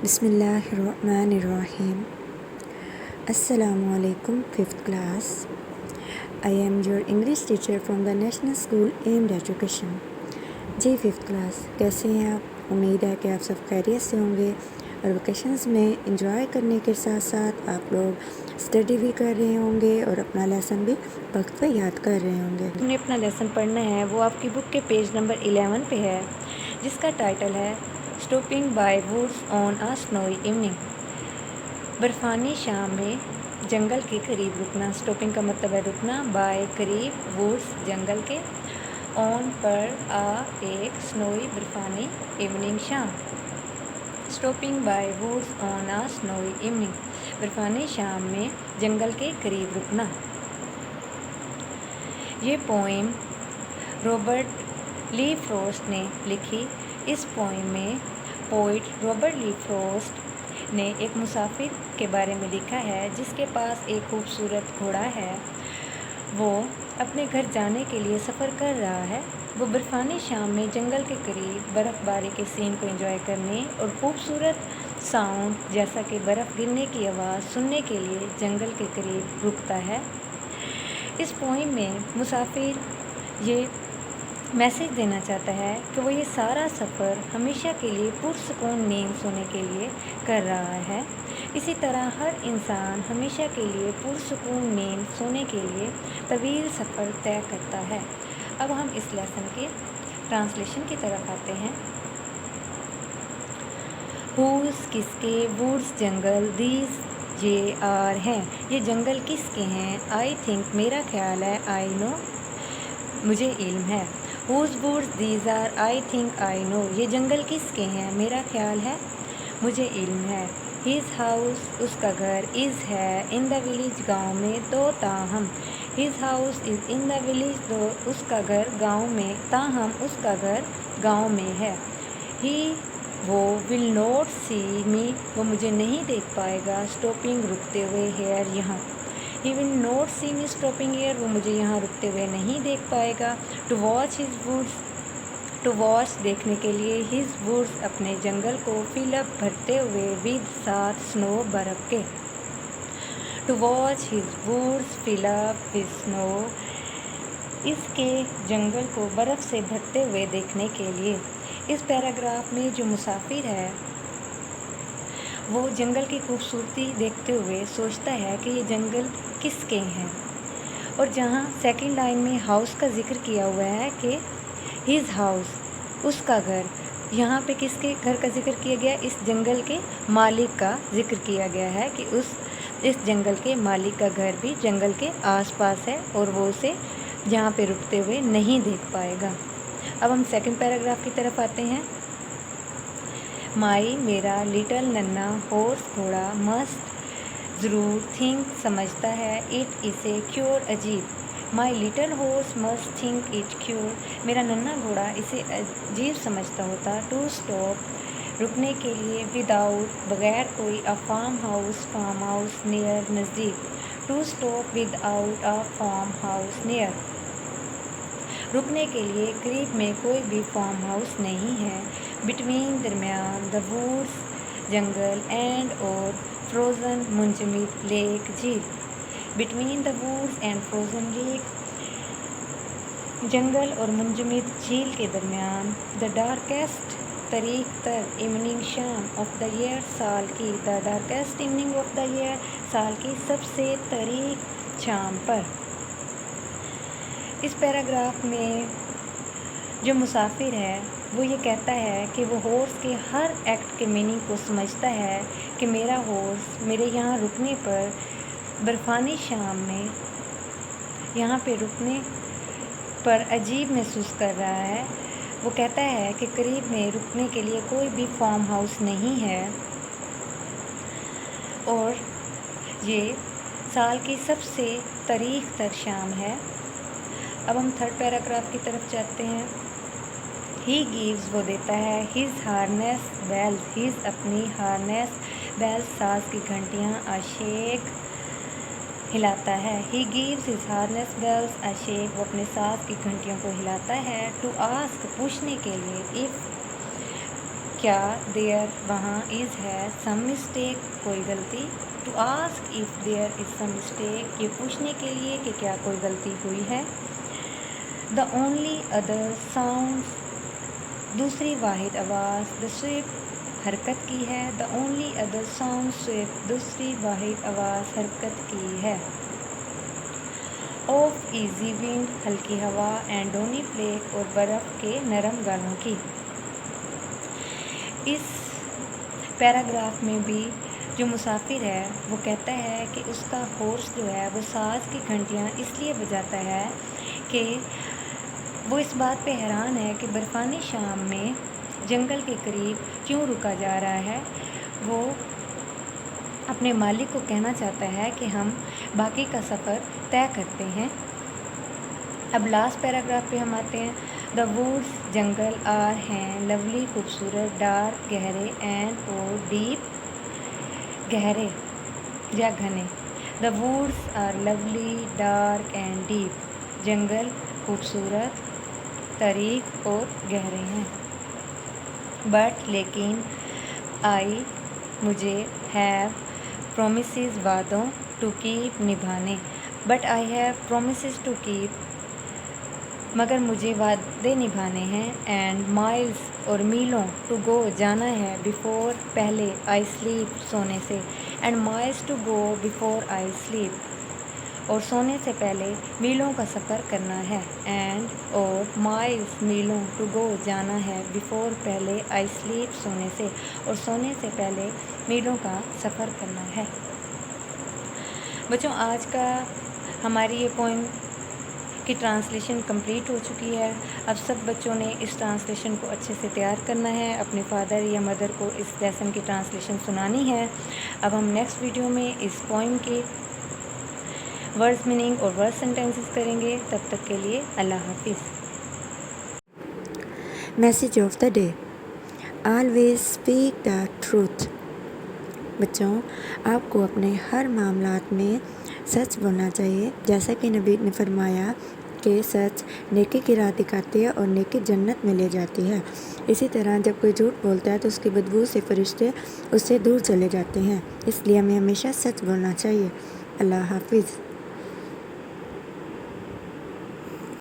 بسم اللہ الرحمن الرحیم۔ السلام علیکم fifth class. I am your English teacher from the national school and education. جی ففتھ کلاس، کیسے ہیں آپ؟ امید ہے کہ آپ سب خیریت سے ہوں گے اور ویکیشنز میں انجوائے کرنے کے ساتھ ساتھ آپ لوگ اسٹڈی بھی کر رہے ہوں گے اور اپنا لیسن بھی وقت پہ یاد کر رہے ہوں گے۔ ہم نے اپنا لیسن پڑھنا ہے، وہ آپ کی بک کے پیج نمبر 11 پہ ہے، جس کا ٹائٹل ہے stopping by woods on a snowy evening. برفانی شام میں جنگل کے قریب رکنا۔ اسٹاپنگ کا مطلب ہے رکنا، بائی قریب، ووڈس جنگل کے، آن پر، ایک، سنوئی برفانی، ایوننگ شام۔ Stopping by woods on a snowy evening, برفانی شام میں جنگل کے قریب رکنا۔ یہ پوئم رابرٹ لی فروسٹ نے لکھی۔ اس پوئم میں پوئٹ رابرٹ لی فروسٹ نے ایک مسافر کے بارے میں لکھا ہے جس کے پاس ایک خوبصورت گھوڑا ہے۔ وہ اپنے گھر جانے کے لیے سفر کر رہا ہے۔ وہ برفانی شام میں جنگل کے قریب برف باری کے سین کو انجوائے کرنے اور خوبصورت ساؤنڈ جیسا کہ برف گرنے کی آواز سننے کے لیے جنگل کے قریب رکتا ہے۔ اس پوئم میں مسافر یہ میسیج دینا چاہتا ہے کہ وہ یہ سارا سفر ہمیشہ کے لیے پرسکون نیند سونے کے لیے کر رہا ہے۔ اسی طرح ہر انسان ہمیشہ کے لیے پرسکون نیند سونے کے لیے طویل سفر طے کرتا ہے۔ اب ہم اس لیسن کے ٹرانسلیشن کی طرف آتے ہیں۔ ہوز کس کے، ووڈس جنگل، دیز یہ آر ہیں، یہ جنگل کس کے ہیں، آئی تھنک میرا خیال ہے، آئی نو مجھے علم ہے، whose woods these are, I think I know یہ جنگل کس کے ہیں، میرا خیال ہے، مجھے علم ہے، ہز ہاؤس اس کا گھر، از ہے، ان دا ولیج گاؤں میں، دو تاہم، his house is in the village though اس کا گھر گاؤں میں، تاہم اس کا گھر گاؤں میں ہے، ہی وہ ول ناٹ سی می وہ مجھے نہیں دیکھ پائے گا، اسٹاپنگ رکتے ہوئے، ہیئر یہاں، he will not see me stopping here وہ مجھے یہاں رکتے ہوئے نہیں دیکھ پائے گا، to watch his woods to watch دیکھنے کے لیے، ہز ووڈس اپنے جنگل کو، فل اپ بھرتے ہوئے، ود ساتھ، سنو برف کے، to watch his woods fill up with snow اس کے جنگل کو برف سے بھرتے ہوئے دیکھنے کے لیے۔ اس پیراگراف میں جو مسافر ہے وہ جنگل کی خوبصورتی دیکھتے ہوئے سوچتا ہے کہ یہ جنگل کس کے ہیں، اور جہاں سیکنڈ لائن میں ہاؤس کا ذکر کیا ہوا ہے کہ ہز ہاؤس اس کا گھر، یہاں پہ کس کے گھر کا ذکر کیا گیا، اس جنگل کے مالک کا ذکر کیا گیا ہے کہ اس جنگل کے مالک کا گھر بھی جنگل کے آس پاس ہے اور وہ اسے یہاں پہ رکتے ہوئے نہیں دیکھ پائے گا۔ اب ہم سیکنڈ پیراگراف کی طرف آتے ہیں۔ مائی میرا لٹل ننا ہورس گھوڑا مسٹ ضرور تھنک سمجھتا ہے اٹ اسے کیور عجیب، my little horse must think it queer میرا ننا گھوڑا اسے عجیب سمجھتا ہوتا، ٹو اسٹاپ رکنے کے لیے، ود آؤٹ بغیر کوئی، فارم ہاؤس نیئر نزدیک، to stop without farm house near رکنے کے لیے، قریب میں کوئی بھی فارم ہاؤس نہیں ہے، بٹوین درمیان، دا ووڈس جنگل، اینڈ اور فروزن منجمد لیک جھیل، between the woods and frozen lake جنگل اور منجمد جھیل کے درمیان، دا ڈارکیسٹ تاریک تر ایوننگ شام آف دا ایئر سال کی، دا ڈارکیسٹ ایوننگ آف دا ایئر سال کی سب سے تاریک شام پر۔ اس پیراگراف میں جو مسافر ہے وہ یہ کہتا ہے کہ وہ ہورس کے ہر ایکٹ کے میننگ کو سمجھتا ہے کہ میرا ہورس میرے یہاں رکنے پر، برفانی شام میں یہاں پہ رکنے پر عجیب محسوس کر رہا ہے۔ وہ کہتا ہے کہ قریب میں رکنے کے لیے کوئی بھی فارم ہاؤس نہیں ہے اور یہ سال کی سب سے تاریک تر شام ہے۔ اب ہم تھرڈ پیراگراف کی طرف جاتے ہیں۔ ہی گیوز وہ دیتا ہے، ہز ہارنیس بیلز ہز اپنی، ہارنیس بیلز ساز کی گھنٹیاں، شیک ہلاتا ہے، he gives his harness bells shake وہ اپنے ساز کی گھنٹیوں کو ہلاتا ہے، ٹو آسک پوچھنے کے لیے، کیا there وہاں is ہے some mistake کوئی غلطی. To ask if there is some mistake یہ پوچھنے کے لیے کہ کیا کوئی غلطی ہوئی ہے. The only other sounds دوسری واحد آواز. The swift حرکت کی ہے. The only other sound swift دوسری واحد آواز حرکت کی ہے. Of easy wind ہلکی ہوا and downy flake اور برف کے نرم گالوں کی. اس پیراگراف میں بھی جو مسافر ہے وہ کہتا ہے کہ اس کا ہارس جو ہے وہ ساز کی گھنٹیاں اس لیے بجاتا ہے کہ وہ اس بات پہ حیران ہے کہ برفانی شام میں جنگل کے قریب کیوں رکا جا رہا ہے. وہ اپنے مالک کو کہنا چاہتا ہے کہ ہم باقی کا سفر طے کرتے ہیں. اب لاسٹ پیراگراف پہ ہم آتے ہیں. دا ووڈس جنگل آر ہیں لولی خوبصورت ڈارک گہرے اینڈ اور ڈیپ گہرے یا گھنے. The woods are lovely dark and deep جنگل خوبصورت تاریک اور گہرے ہیں. بٹ لیکن آئی مجھے ہیو پرومسز وعدوں ٹو کیپ نبھانے. But I have promises to keep مگر مجھے وعدے نبھانے ہیں. اینڈ مائلز اور میلوں ٹو گو جانا ہے بیفور پہلے آئی سلیپ سونے سے. And miles to go before I sleep اور سونے سے پہلے میلوں کا سفر کرنا ہے. اینڈ اور مائلز میلوں ٹو گو جانا ہے بیفور پہلے آئی سلیپ سونے سے اور سونے سے پہلے میلوں کا سفر کرنا ہے. بچوں آج کا ہماری یہ پوئم کی ٹرانسلیشن کمپلیٹ ہو چکی ہے. اب سب بچوں نے اس ٹرانسلیشن کو اچھے سے تیار کرنا ہے. اپنے فادر یا مدر کو اس لیسن کی ٹرانسلیشن سنانی ہے. اب ہم نیکسٹ ویڈیو میں اس پوئم کی ورڈز میننگ اور ورڈ سینٹینسز کریں گے. تب تک کے لیے اللہ حافظ. Message of the day. Always speak the truth. بچوں آپ کو اپنے ہر معاملات میں سچ بولنا چاہیے. جیسا کہ نبی نے فرمایا کہ سچ نیکی کی راہ دکھاتی ہے اور نیکی جنت میں لے جاتی ہے. اسی طرح جب کوئی جھوٹ بولتا ہے تو اس کی بدبو سے فرشتے اس سے دور چلے جاتے ہیں. اس لیے ہمیں ہمیشہ سچ بولنا چاہیے. اللہ حافظ.